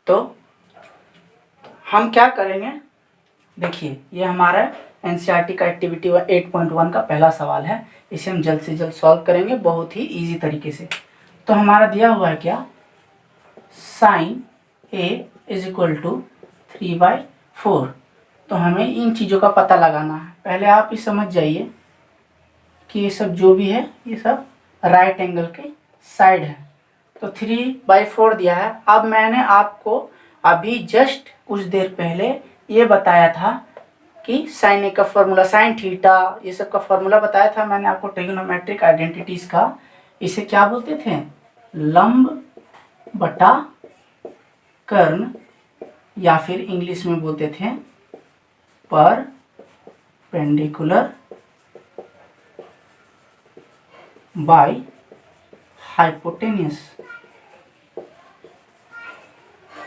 तो हम क्या करेंगे, देखिए ये हमारा एनसीईआरटी का एक्टिविटी 8.1 का पहला सवाल है। इसे हम जल्द से जल्द सॉल्व करेंगे बहुत ही इजी तरीके से। तो हमारा दिया हुआ है क्या, sine A is equal to 3/4। तो हमें इन चीज़ों का पता लगाना है। पहले आप ही समझ जाइए कि ये सब जो भी है ये सब राइट एंगल के साइड है। तो 3/4 दिया है। अब मैंने आपको अभी जस्ट कुछ देर पहले ये बताया था कि साइन ए का फॉर्मूला, साइन थीटा, ये सब का फॉर्मूला बताया था मैंने आपको ट्रिग्नोमेट्रिक आइडेंटिटीज का। इसे क्या बोलते थे, लंब बटा कर्ण, या फिर इंग्लिश में बोलते थे परपेंडिकुलर बाय हाइपोटेन्यूस,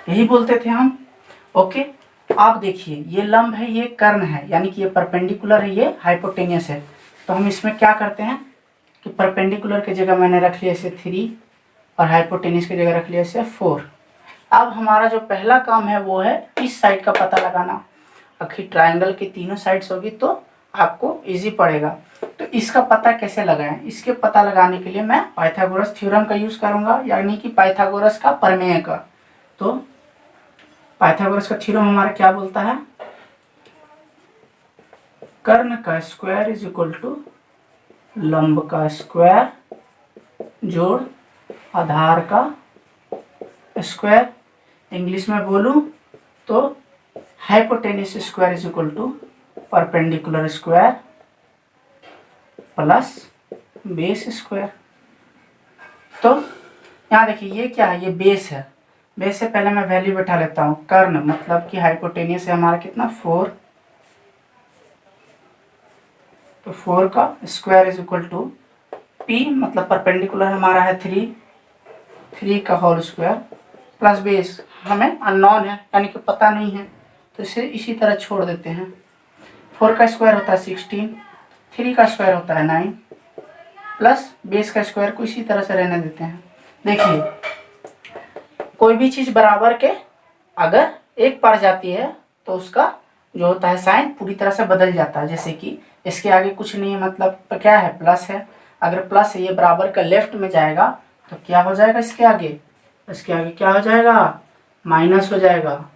यही बोलते थे हम। ओके, आप देखिए ये लंब है, ये कर्ण है, यानी कि ये परपेंडिकुलर है, ये हाइपोटेन्यूस है। तो हम इसमें क्या करते हैं कि परपेंडिकुलर की जगह मैंने रख लिया इसे 3 और हाइपोटेन्यूस की जगह रख लिया इसे 4। अब हमारा जो पहला काम है वो है इस साइड का पता लगाना। आखिर ट्रायंगल की तीनों साइड्स होगी तो आपको इजी पड़ेगा। तो इसका पता कैसे लगाएं, इसके पता लगाने के लिए मैं पाइथागोरस थ्योरम का यूज करूंगा, यानी कि पाइथागोरस का प्रमेय का। तो पाइथागोरस का थ्योरम हमारा क्या बोलता है, कर्ण का स्क्वायर इज इक्वल टू लंब का स्क्वायर जोड़ आधार का स्क्वायर। इंग्लिश में बोलूं तो hypotenuse square is equal to perpendicular square plus base square. तो यहाँ देखिए ये क्या है, ये बेस है। बेस से पहले मैं वैल्यू बैठा लेता हूँ। कर्ण मतलब कि हाइपोटेन्यूस है हमारा कितना, 4। तो 4 का square is equal to P मतलब परपेंडिकुलर हमारा है 3 का होल स्क्वायर प्लस बेस हमें अननोन है, यानी कि पता नहीं है, तो इसे इसी तरह छोड़ देते हैं। 4 का स्क्वायर होता है 16, 3 का स्क्वायर होता है 9 प्लस बेस का स्क्वायर को इसी तरह से रहने देते हैं। देखिए कोई भी चीज़ बराबर के अगर एक पड़ जाती है तो उसका जो होता है साइन पूरी तरह से बदल जाता है। जैसे कि इसके आगे कुछ नहीं है, मतलब क्या है, प्लस है। अगर प्लस है, ये बराबर का लेफ्ट में जाएगा तो क्या हो जाएगा, इसके आगे क्या हो जाएगा, माइनस हो जाएगा,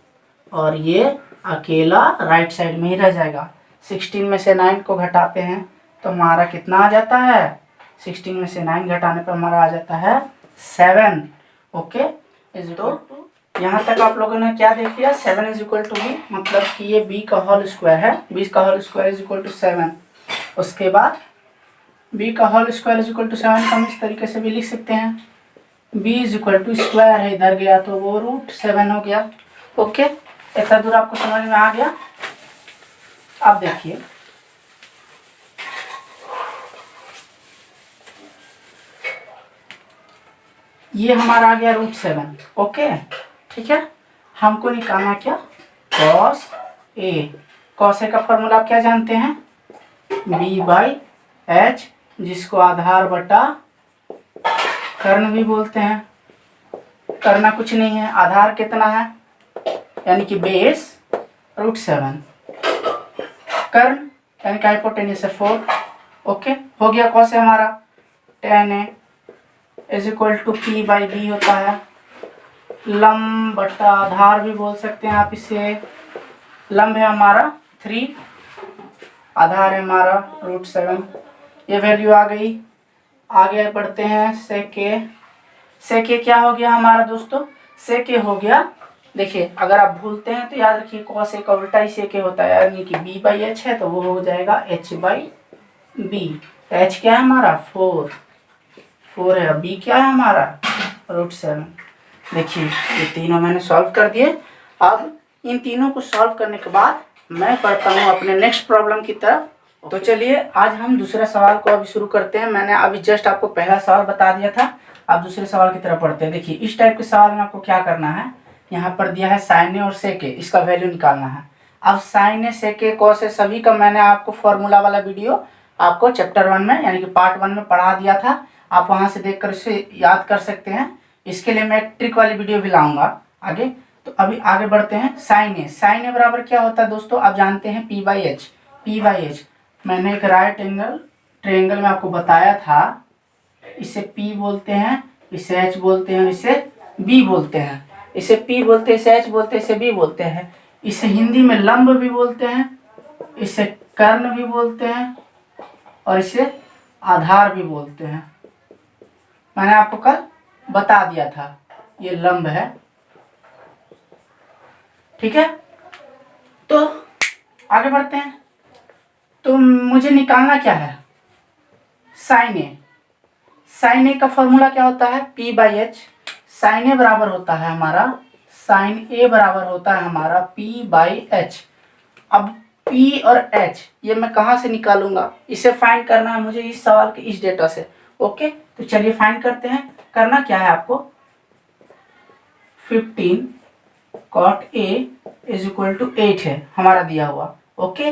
और ये अकेला राइट साइड में ही रह जाएगा। 16 में से 9 को घटाते हैं तो हमारा कितना आ जाता है, 16 में से 9 घटाने पर हमारा आ जाता है 7। ओके, तो यहाँ तक आप लोगों ने क्या देख लिया, 7 इज इक्वल टू बी, मतलब कि ये b का होल स्क्वायर है, b का whole square is equal to 7। उसके बाद b का whole square is equal to 7 को हम इस तरीके से भी लिख सकते हैं, b is equal to square है, इधर गया तो वो √7 हो गया। ओके, इतना दूर आपको समझ में आ गया। अब देखिए ये हमारा आ गया √7। ओके, ठीक है, हमको निकालना क्या, cos a का फॉर्मूला आप क्या जानते हैं, b/h, जिसको आधार बटा कर्ण भी बोलते हैं। करना कुछ नहीं है, आधार कितना है, यानी कि बेस √7, कर्ण यानी कि हाइपोटेन्यूस है 4। ओके, हो गया। कौन से हमारा tan a is equal to p/b होता है, लंब बटा आधार भी बोल सकते हैं आप इसे। लंब है हमारा 3, आधार है हमारा √7। ये वैल्यू आ गई। आगे बढ़ते हैं, सेके क्या हो गया हमारा दोस्तों, सेके हो गया, देखिए अगर आप भूलते हैं तो याद रखिए cos a का उल्टा ही सेके होता है, यानी कि b/h है तो वो हो जाएगा h/b। h क्या है हमारा 4 है, b क्या है हमारा √7। देखिए ये तीनों मैंने सॉल्व कर दिए। अब इन तीनों को सॉल्व करने के बाद मैं पढ़ता हूँ अपने नेक्स्ट प्रॉब्लम की तरफ। तो चलिए आज हम दूसरा सवाल को अभी शुरू करते हैं। मैंने अभी जस्ट आपको पहला सवाल बता दिया था, अब दूसरे सवाल की तरफ पढ़ते हैं। देखिए इस टाइप के सवाल में आपको क्या करना है, यहाँ पर दिया है साइन ए और सेके, इसका वैल्यू निकालना है। अब साइन ए, सेके, कॉस ए सभी का मैंने आपको फॉर्मूला वाला वीडियो आपको चैप्टर 1 में यानी कि पार्ट 1 में पढ़ा दिया था, आप वहाँ से देखकर इसे याद कर सकते हैं। इसके लिए मैं एक ट्रिक वाली वीडियो भी लाऊंगा आगे, तो अभी आगे बढ़ते हैं। साइन ए, साइन ए बराबर क्या होता है दोस्तों, आप जानते हैं P by H. P by H मैंने एक राइट एंगल ट्रायंगल में आपको बताया था, इसे पी बोलते हैं, इसे एच बोलते हैं, इसे बी बोलते हैं। इसे पी बोलते हैं, इसे एच बोलते हैं, इसे बी बोलते हैं। इसे हिंदी में लंब भी बोलते हैं, इसे कर्ण भी बोलते हैं, और इसे आधार भी बोलते हैं। मैंने आपको कल बता दिया था, ये लंब है, ठीक है। तो आगे बढ़ते हैं। तो मुझे निकालना क्या है, साइन ए। साइन ए का फॉर्मूला क्या होता है, पी बाई एच। साइन ए बराबर होता है हमारा, साइन ए बराबर होता है हमारा पी बाई एच। अब पी और एच ये मैं कहाँ से निकालूंगा, इसे फाइंड करना है मुझे इस सवाल के इस डेटा से। ओके, तो चलिए फाइंड करते हैं। करना क्या है आपको, 15 cot A is equal to 8 है हमारा दिया हुआ। ओके,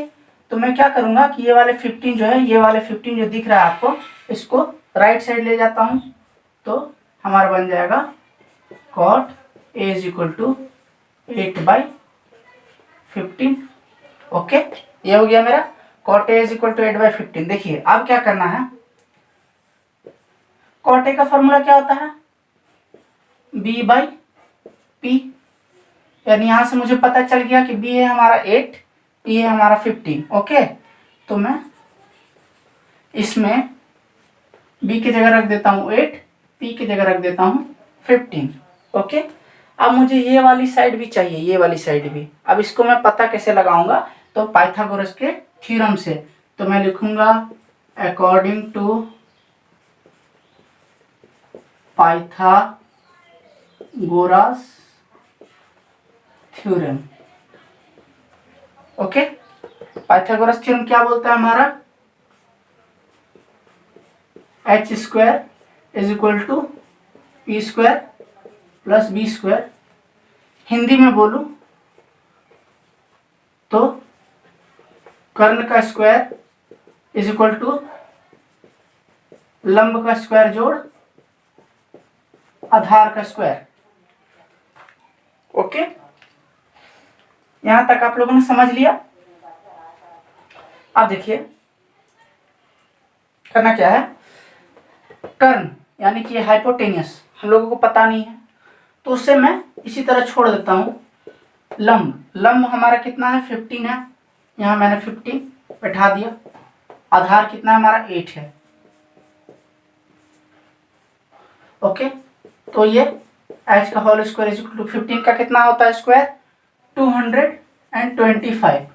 तो मैं क्या करूंगा कि ये वाले 15 जो है, ये वाले 15 जो दिख रहा है आपको, इसको राइट साइड ले जाता हूं, तो हमारा बन जाएगा cot A is equal to 8/15। Okay, ये हो गया मेरा cot A is equal to 8/15। देखिए अब क्या करना है, cot A का फॉर्मूला क्या होता है, B/P। यानी यहां से मुझे पता चल गया कि B है हमारा 8, P है हमारा 15। ओके, तो मैं इसमें B की जगह रख देता हूं 8, P की जगह रख देता हूं 15। ओके, अब मुझे ये वाली साइड भी चाहिए, ये वाली साइड भी। अब इसको मैं पता कैसे लगाऊंगा, तो पाइथागोरस के थ्योरम से। तो मैं लिखूंगा according to Pythagoras theorem. Okay, Pythagoras theorem क्या बोलता है हमारा, H square is equal to P square plus B square. Hindi में बोलूं तो कर्ण का स्क्वायर इज इक्वल टू लंब का स्क्वायर जोड़ आधार का स्क्वायर। ओके, यहां तक आप लोगों ने समझ लिया। अब देखिए करना क्या है, कर्ण यानी कि हाइपोटेनियस हम लोगों को पता नहीं है, तो उससे मैं इसी तरह छोड़ देता हूं। लंब, लंब हमारा कितना है, 15 है, यहां मैंने 15 बैठा दिया। आधार कितना है हमारा, 8 है। ओके, तो ये h का whole square is equal to 15 का कितना होता है स्क्वायर, 225।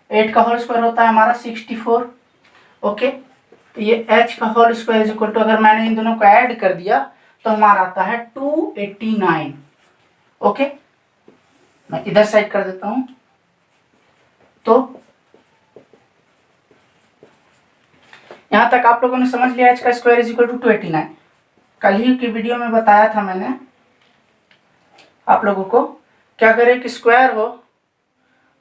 8 का होल स्क्वायर होता है हमारा 64। ओके, तो ये h का whole square is equal to, अगर मैंने इन दोनों को ऐड कर दिया तो हमारा आता है 289। ओके, मैं इधर साइड कर देता हूं। तो यहां तक आप लोगों ने समझ लिया, h का स्क्वायर इज इक्वल टू 289। कल ही की वीडियो में बताया था मैंने आप लोगों को, क्या करें कि स्क्वायर हो,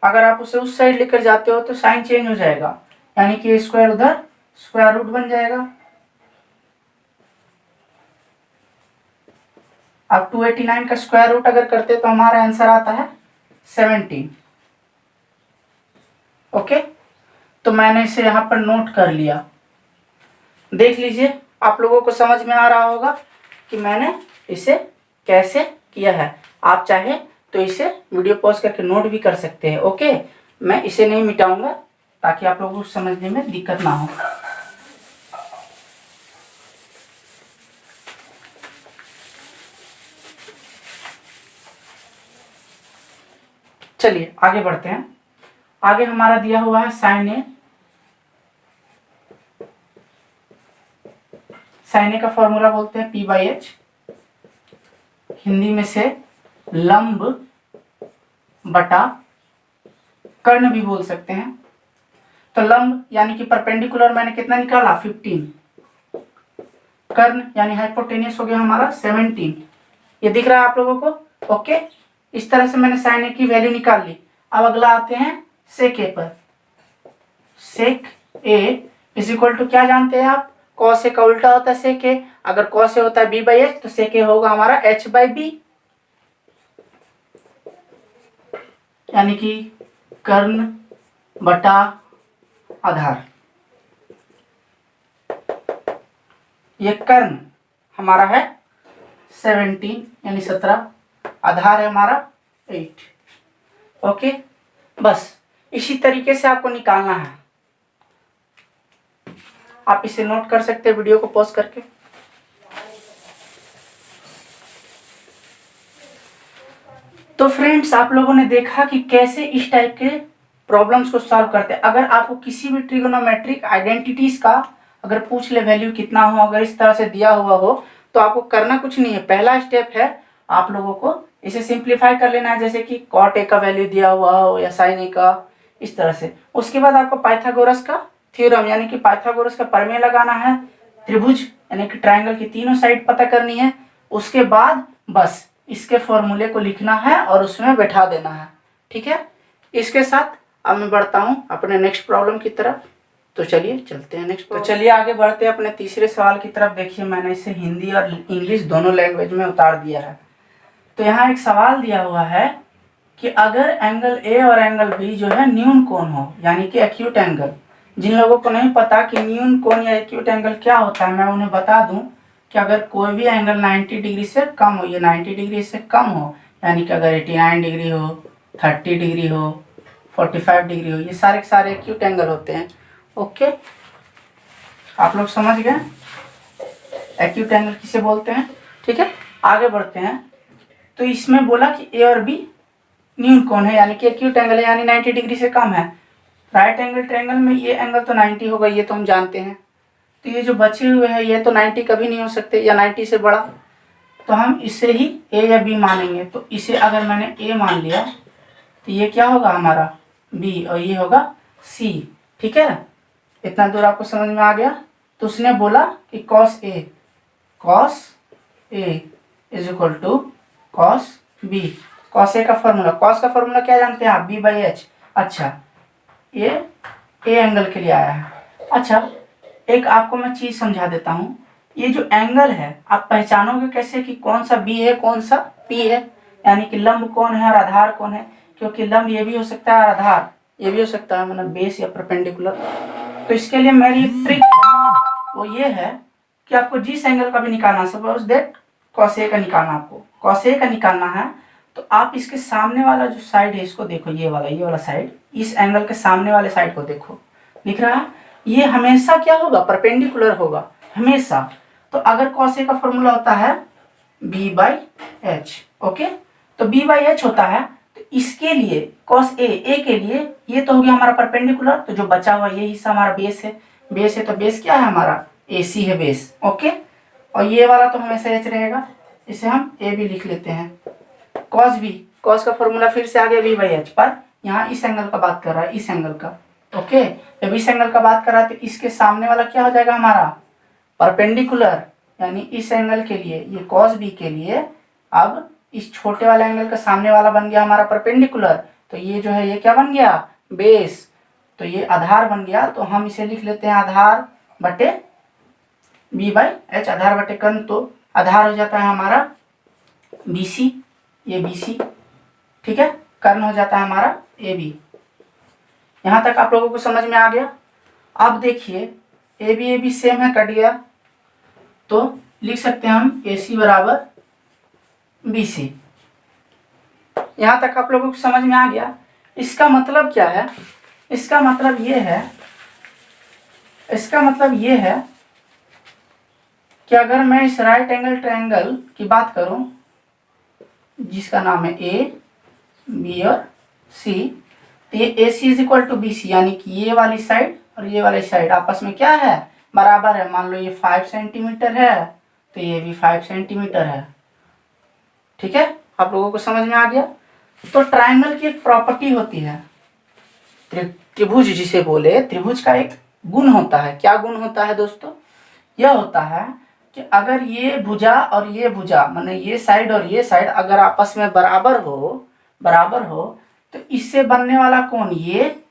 अगर आप उसे उस साइड लेकर जाते हो तो साइन चेंज हो जाएगा, यानी कि स्क्वायर उधर स्क्वायर रूट बन जाएगा। अब 289 का स्क्वायर रूट अगर करते तो हमारा आंसर आता है 17। ओके, तो मैंने इसे यहां पर नोट कर लिया। देख लीजिए, आप लोगों को समझ में आ रहा होगा कि मैंने इसे कैसे किया है। आप चाहे तो इसे वीडियो पॉज करके नोट भी कर सकते हैं। ओके, मैं इसे नहीं मिटाऊंगा ताकि आप लोगों को समझने में दिक्कत ना हो। चलिए आगे बढ़ते हैं। आगे हमारा दिया हुआ है साइन ए। साइन ए का फॉर्मूला बोलते हैं P/H, हिंदी में से लंब बटा कर्ण भी बोल सकते हैं। तो लंब यानी कि परपेंडिकुलर मैंने कितना निकाला, 15। कर्ण यानी हाइपोटेनियस हो गया हमारा 17। ये दिख रहा है आप लोगों को। ओके, इस तरह से मैंने साइन ए की वैल्यू निकाल ली। अब अगला आते हैं सेक ए पर। सेक ए इज इक्वल टू, क्या जानते हैं आप, कॉस ए का उल्टा होता है सेक ए। अगर कॉस ए होता है B/H तो सेक ए होगा हमारा H/B। यानी कि कर्ण बटा आधार। ये कर्ण हमारा है 17 यानी 17, आधार है हमारा 8। ओके, बस इसी तरीके से आपको निकालना है। आप इसे नोट कर सकते हैं वीडियो को पॉज करके। तो फ्रेंड्स, आप लोगों ने देखा कि कैसे इस टाइप के प्रॉब्लम्स को सॉल्व करते हैं। अगर आपको किसी भी ट्रिगोनोमेट्रिक आइडेंटिटीज का अगर पूछ ले वैल्यू कितना हो, अगर इस तरह से दिया हुआ हो, तो आपको करना कुछ नहीं है। पहला स्टेप है आप लोगों को इसे सिंप्लीफाई कर लेना है, जैसे कि कॉट ए का वैल्यू दिया हुआ हो या साइन ए का, इस तरह से। उसके बाद आपको पाइथागोरस का थ्योरम यानी कि पाइथागोरस का प्रमेय लगाना है। त्रिभुज यानी कि ट्राइंगल की तीनों साइड पता करनी है। उसके बाद बस इसके फॉर्मूले को लिखना है और उसमें बैठा देना है। ठीक है, इसके साथ अब मैं बढ़ता हूँ अपने नेक्स्ट प्रॉब्लम की तरफ। तो चलिए चलते हैं नेक्स्ट। तो चलिए आगे बढ़ते हैं अपने तीसरे सवाल की तरफ। देखिए, मैंने इसे हिंदी और इंग्लिश दोनों लैंग्वेज में उतार दिया है। तो यहाँ एक सवाल दिया हुआ है कि अगर एंगल ए और एंगल बी जो है न्यून कोण हो, यानी कि एक्यूट एंगल। जिन लोगों को नहीं पता कि न्यून कोण या एक्यूट एंगल क्या होता है, मैं उन्हें बता दूं कि अगर कोई भी एंगल 90 डिग्री से कम हो, ये 90 डिग्री से कम हो, यानी कि अगर 89 डिग्री हो, 30 डिग्री हो, 45 डिग्री हो, ये सारे के सारे एक्यूट एंगल होते हैं। ओके, आप लोग समझ गए एक्यूट एंगल किसे बोलते हैं। ठीक है, आगे बढ़ते हैं। तो इसमें बोला कि ए और बी न्यून कोण है, यानी कि एक्यूट एंगल है, यानी 90 डिग्री से कम है। राइट एंगल ट्रायंगल में ये एंगल तो 90 होगा, ये तो हम जानते हैं। तो ये जो बचे हुए हैं ये तो 90 कभी नहीं हो सकते, या 90 से बड़ा। तो हम इसे ही ए या बी मानेंगे। तो इसे अगर मैंने ए मान लिया तो ये क्या होगा हमारा बी, और ये होगा सी। ठीक है, इतना दूर आपको समझ में आ गया। तो उसने बोला कि cos A is equal to cos B. Cos A का फॉर्मूला, कॉस का फॉर्मूला क्या जानते हैं आप, बी बाई एच। अच्छा, ये ए एंगल के लिए आया है। अच्छा, एक आपको मैं चीज समझा देता हूँ। ये जो एंगल है आप पहचानोगे कैसे कि कौन सा बी है कौन सा पी है, यानी कि लंब कौन है और आधार कौन है। क्योंकि लंब ये भी हो सकता है और आधार ये भी हो सकता है, मतलब बेस या परपेंडिकुलर। तो इसके लिए मेरी एक ट्रिक है, वो ये है कि आपको जिस एंगल का भी निकालना, सपोज दैट कॉस ए का निकालना, आपको कॉस ए का निकालना है, तो आप इसके सामने वाला जो साइड है इसको देखो, ये वाला साइड, इस एंगल के सामने वाले साइड को देखो, दिख रहा है। ये हमेशा क्या होगा, परपेंडिकुलर होगा हमेशा। तो अगर कॉस ए का फॉर्मूला होता है बी बाई एच। ओके, तो बी बाई एच होता है। तो इसके लिए कॉस ए के लिए ये तो हो गया हमारा परपेंडिकुलर। तो जो बचा हुआ ये हिस्सा हमारा बेस है। बेस है तो बेस क्या है हमारा, ए सी है बेस। ओके, और ये वाला तो हमेशा एच रहेगा, इसे हम ए भी लिख लेते हैं। कॉस बी, कॉस का फॉर्मूला फिर से आ गया बी बाई एच, पर यहाँ इस एंगल का बात कर रहा है, इस एंगल का। ओके, जब इस एंगल का बात कर रहा है तो इसके सामने वाला क्या हो जाएगा हमारा, परपेंडिकुलर। यानी इस एंगल के लिए, ये कॉस बी के लिए, अब इस छोटे वाले एंगल का सामने वाला बन गया हमारा परपेंडिकुलर। तो ये जो है ये क्या बन गया, बेस। तो ये आधार बन गया। तो हम इसे लिख लेते हैं आधार बटे बी बाई एच, आधार बटे कर्ण। तो आधार हो जाता है हमारा बी सी, ये बी सी। ठीक है, कर्ण हो जाता है हमारा ए बी। यहां तक आप लोगों को समझ में आ गया। अब देखिए ए बी सेम है, कट गया। तो लिख सकते हैं हम ए सी बराबर बी सी। यहां तक आप लोगों को समझ में आ गया। इसका मतलब क्या है, इसका मतलब ये है, इसका मतलब ये है कि अगर मैं इस राइट एंगल ट्रायंगल की बात करूं जिसका नाम है ए बी और सी, तो ये A C is equal to B C, यानी कि ये वाली साइड और ये वाली साइड आपस में क्या है, बराबर है। मान लो ये 5 सेंटीमीटर है तो ये भी 5 सेंटीमीटर है। ठीक है, आप लोगों को समझ में आ गया। तो ट्रायंगल की एक प्रॉपर्टी होती है, त्रिभुज जिसे बोले, त्रिभुज का एक गुण होता है। क्या गुण होता है दोस्तों, यह होता है कि अगर ये भुजा और ये भुजा, माने ये साइड और ये साइड अगर आपस में बराबर हो तो इससे बनने वाला कोण, ये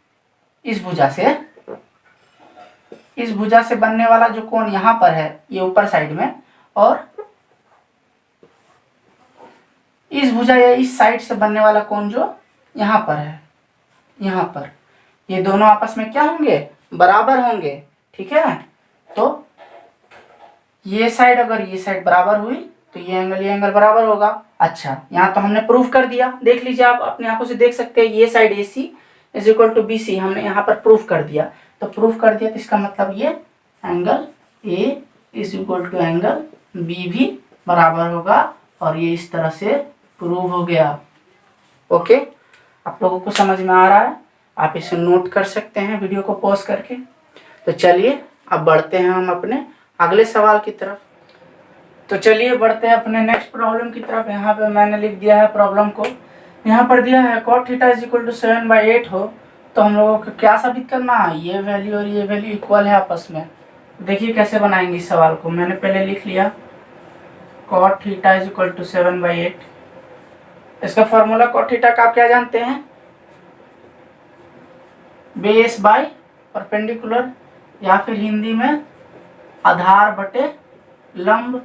इस भुजा से बनने वाला जो कोण यहाँ पर है, ये ऊपर साइड में, और इस भुजा या इस साइड से बनने वाला कोण जो यहाँ पर है, यहाँ पर, ये दोनों आपस में क्या होंगे, बराबर होंगे, ठीक है। तो ये साइड अगर ये साइड बराबर हुई तो ये एंगल बराबर होगा। अच्छा, यहाँ तो हमने प्रूफ कर दिया, देख लीजिए आप अपनी आंखों से देख सकते हैं, ये side AC is equal to BC हमने यहाँ पर प्रूफ कर दिया। तो प्रूफ कर दिया तो इसका मतलब ये angle A is equal to angle B भी बराबर होगा, और ये इस तरह से प्रूव हो गया। ओके, आप लोगों को समझ में आ रहा है, आप इसे नोट कर सकते हैं वीडियो को पॉज करके। तो चलिए अब बढ़ते हैं हम अपने अगले सवाल की तरफ। तो चलिए बढ़ते हैं अपने नेक्स्ट प्रॉब्लम की तरफ। यहाँ पे मैंने लिख दिया है प्रॉब्लम को, यहाँ पर दिया है cot theta is equal to 7/8 हो तो हम लोगों को क्या साबित करना है, ये वैल्यू और ये वैल्यू इक्वल है आपस में। देखिए कैसे बनाएंगे इस सवाल को, मैंने पहले लिख लिया cot theta is equal to 7/8। इसका फॉर्मूला cot थीटा का आप क्या जानते हैं, बेस बाय परपेंडिकुलर, या फिर हिंदी में आधार बटे लंब।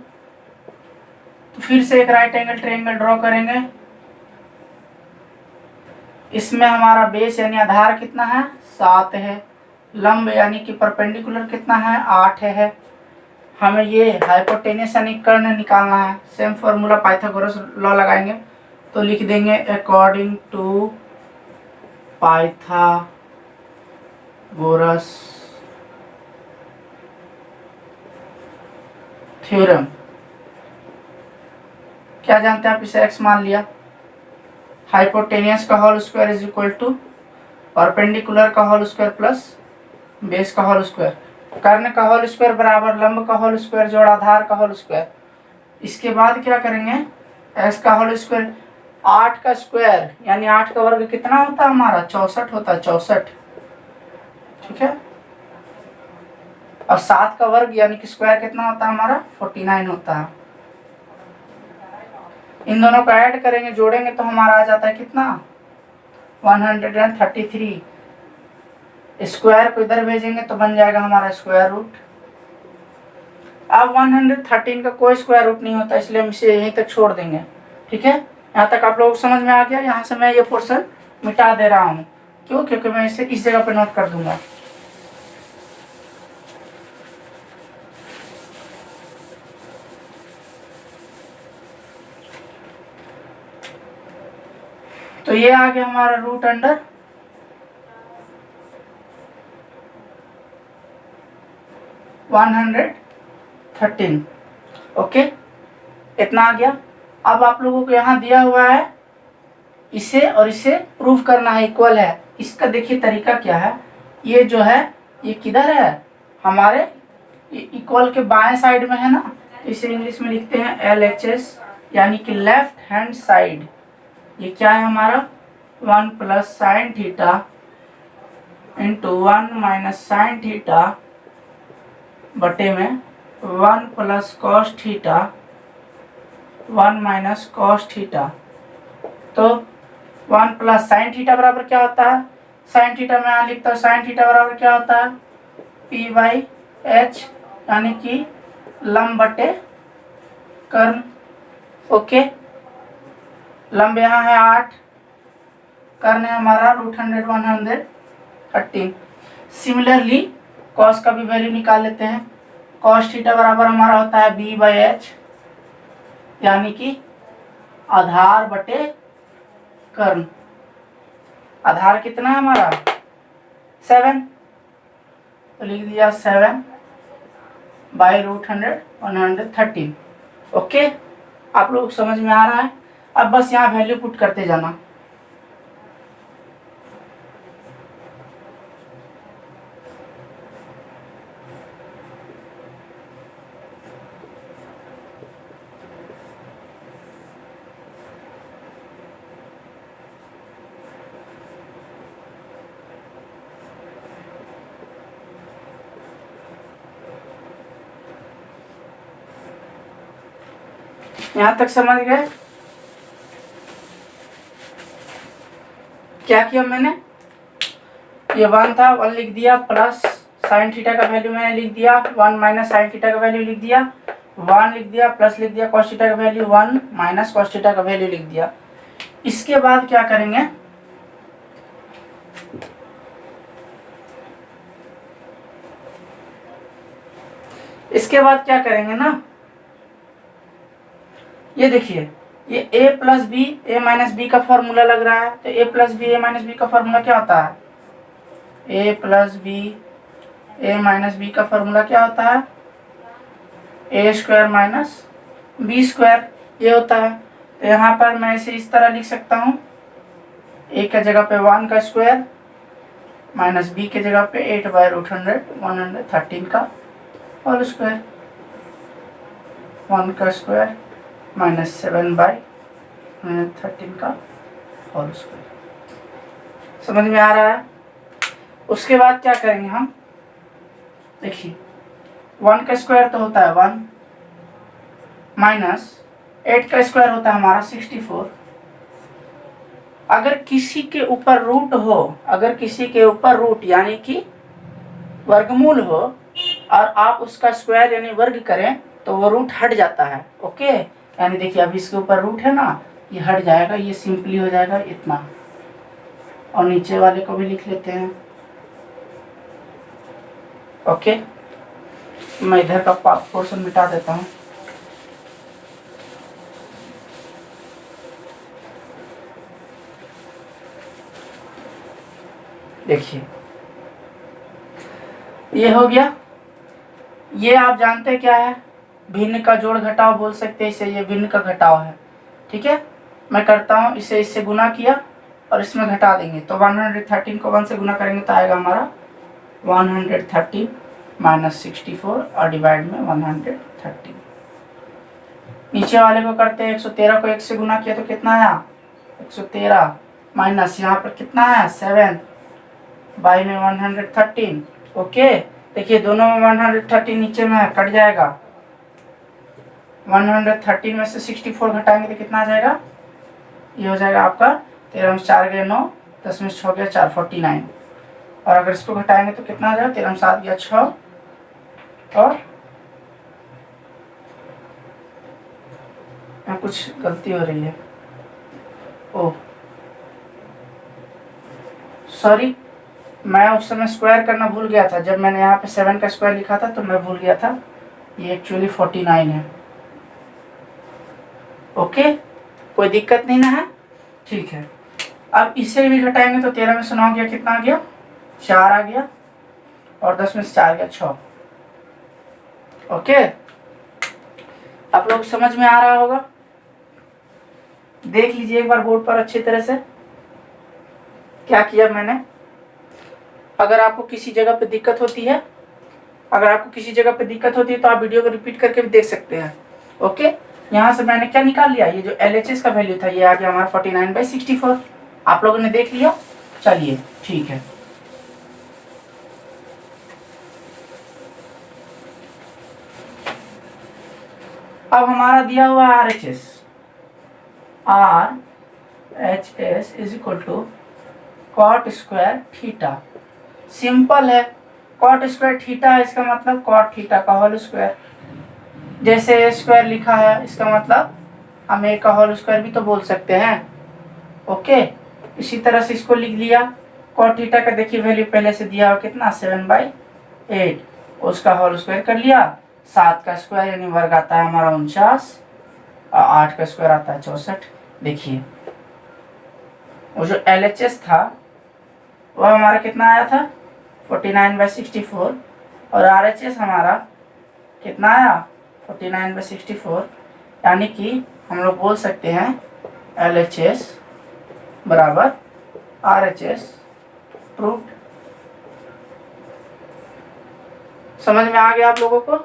तो फिर से एक राइट एंगल ट्रायंगल ड्रॉ करेंगे। इसमें हमारा बेस यानी आधार कितना है, 7 है, लंब यानी कि परपेंडिकुलर कितना है, 8 है। हमें ये हाइपोटेनस यानी कर्ण निकालना है। सेम फॉर्मूला पाइथागोरस लॉ लगाएंगे, तो लिख देंगे अकॉर्डिंग टू पाइथागोरस थ्योरम। क्या जानते हैं आप, इसे x मान लिया, हाइपोटेनियस का whole square is equal to perpendicular का होल स्क्वायर प्लस बेस का होल स्क्वायर, कर्ण का होल स्क्वायर बराबर लंब का होल स्क्वायर जोड़ आधार का होल स्क्वायर। इसके बाद क्या करेंगे, x का होल स्क्वायर, 8 का स्क्वायर यानी 8 का वर्ग कितना होता है हमारा, 64 होता है, 64, ठीक है। और 7 का वर्ग यानी कि स्क्वायर कितना होता है हमारा, 49 होता है। इन दोनों को ऐड करेंगे, जोड़ेंगे तो हमारा आ जाता है कितना, 133। स्क्वायर को इधर भेजेंगे तो बन जाएगा हमारा स्क्वायर रूट। अब 113 का कोई स्क्वायर रूट नहीं होता, इसलिए हम इसे यहीं तक छोड़ देंगे, ठीक है। यहाँ तक आप लोगों को समझ में आ गया। यहाँ से मैं ये पोर्शन मिटा दे रहा हूँ, क्यों, क्योंकि मैं इसे इस जगह पे नोट कर दूंगा। तो ये आ गया हमारा रूट अंडर 113। ओके, इतना आ गया। अब आप लोगों को यहाँ दिया हुआ है, इसे और इसे प्रूव करना है इक्वल है। इसका देखिए तरीका क्या है, ये जो है ये किधर है हमारे, इक्वल के बाएं साइड में है ना, इसे इंग्लिश में लिखते हैं LHS यानी कि लेफ्ट हैंड साइड। ये क्या है हमारा, 1 plus sine theta into 1 minus sine theta बटे में 1 plus cos theta 1 minus cos theta. तो 1 प्लस साइन थीटा बराबर क्या होता है, साइन थीटा में यहाँ लिखता हूँ, साइन थीटा बराबर क्या होता है, P/H यानी कि लंब बटे कर्ण। ओके, लंब यहाँ है 8, कर्ण है हमारा √113। सिमिलरली कॉस का भी वैल्यू निकाल लेते हैं। कॉस थीटा बराबर हमारा होता है B/H यानी कि आधार बटे कर्ण। आधार कितना है हमारा, 7, तो लिख दिया 7/√113। ओके, आप लोग समझ में आ रहा है। अब बस यहाँ वैल्यू पुट करते जाना। यहाँ तक समझ गए, क्या किया मैंने, ये 1 था, 1 लिख दिया, प्लस साइन थीटा का वैल्यू मैंने लिख दिया, 1 माइनस साइन थीटा का वैल्यू लिख दिया, 1 लिख दिया, प्लस लिख दिया कॉस थीटा का वैल्यू, 1 माइनस कॉस थीटा का वैल्यू लिख दिया। इसके बाद क्या करेंगे, इसके बाद क्या करेंगे ना, ये देखिए, ये a plus B A minus B का फॉर्मूला लग रहा है, तो a plus B A minus B का फॉर्मूला क्या होता है, a plus B A minus B का फॉर्मूला क्या होता है, A square minus B square, ये होता है। तो यहाँ पर मैं इसे इस तरह लिख सकता हूँ, a के जगह पे 1 का स्क्वायर माइनस बी के जगह पे 8/√100 113 का होल स्क्वायर, 1 का स्क्वायर माइनस 7/113 का होल स्क्वायर। समझ में आ रहा है। उसके बाद क्या करेंगे हम, देखिए 1 का स्क्वायर तो होता है 1 माइनस 8 का स्क्वायर होता है हमारा 64। अगर किसी के ऊपर रूट हो, अगर किसी के ऊपर रूट यानी कि वर्गमूल हो और आप उसका स्क्वायर यानी वर्ग करें तो वो रूट हट जाता है। ओके, यानी देखिए अभी इसके ऊपर रूट है ना, ये हट जाएगा, ये सिंपली हो जाएगा इतना। और नीचे वाले को भी लिख लेते हैं। ओके, मैं इधर का पोर्शन मिटा देता हूँ। देखिए ये हो गया। ये आप जानते क्या है, भिन्न का जोड़ घटाव बोल सकते हैं इसे, ये भिन्न का घटाव है। ठीक है, मैं करता हूँ, इसे इससे गुना किया और इसमें घटा देंगे, तो 113 को 1 से गुना करेंगे तो आएगा हमारा 113 माइनस 64 और डिवाइड में 113। नीचे वाले को करते हैं, 113 को 1 से गुना किया तो कितना आया 113 माइनस यहाँ पर कितना आया 7 बाई में 113। ओके, देखिए दोनों में 113 नीचे में है, कट जाएगा। 113 में से 64 घटाएंगे तो कितना आ जाएगा, ये हो जाएगा आपका 13 में 4 गए 9, 10 में 6 गया 4 49। और अगर इसको घटाएंगे तो कितना आ जाएगा, 13 में 7 गया 6 और यहाँ कुछ गलती हो रही है, ओह सॉरी, मैं उस समय स्क्वायर करना भूल गया था। जब मैंने यहाँ पे 7 का स्क्वायर लिखा था तो मैं भूल गया था, ये एक्चुअली 49 है। ओके, कोई दिक्कत नहीं ना है, ठीक है। अब इसे भी घटाएंगे तो 13 में से 9 गया, कितना आ गया 4 आ गया, और 10 में से 4 गया 6। ओके, आप लोग समझ में आ रहा होगा। देख लीजिए एक बार बोर्ड पर अच्छी तरह से क्या किया मैंने। अगर आपको किसी जगह पे दिक्कत होती है, तो आप वीडियो को रिपीट करके भी देख सकते हैं। ओके, यहाँ से मैंने क्या निकाल लिया, ये जो LHS का वैल्यू था ये आ गया हमारा 49/64। आप लोगों ने देख लिया, चलिए ठीक है। अब हमारा दिया हुआ RHS is equal to cot square theta. Simple है, कॉट स्क्वायर थीटा है, इसका मतलब कॉट थीटा का होल स्क्वायर। जैसे ए स्क्वायर लिखा है, इसका मतलब हम ए का होल स्क्वायर भी तो बोल सकते हैं। ओके, इसी तरह से इसको लिख लिया। कॉट थीटा का देखिए वैल्यू पहले से दिया हुआ कितना 7/8, उसका होल स्क्वायर कर लिया। 7 का स्क्वायर यानी वर्ग आता है हमारा 49 और 8 का स्क्वायर आता है 64। देखिए वो जो LHS था वह हमारा कितना आया था 49/64 और RHS हमारा कितना आया 49/64, यानी कि हम लोग बोल सकते हैं LHS बराबर RHS प्रूव्ड। समझ में आ गया आप लोगों को।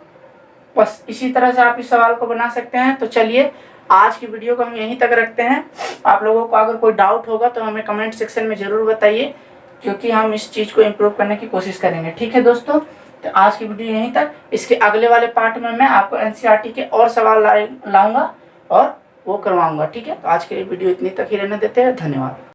बस इसी तरह से आप इस सवाल को बना सकते हैं। तो चलिए आज की वीडियो को हम यहीं तक रखते हैं। आप लोगों को अगर कोई डाउट होगा तो हमें कमेंट सेक्शन में ज़रूर बताइए, क्योंकि हम इस चीज़ को इम्प्रूव करने की कोशिश करेंगे। ठीक है दोस्तों, तो आज की वीडियो यहीं तक। इसके अगले वाले पार्ट में मैं आपको NCERT के और सवाल लाऊंगा और वो करवाऊंगा। ठीक है, तो आज के लिए वीडियो इतनी तक ही रहने देते हैं। धन्यवाद।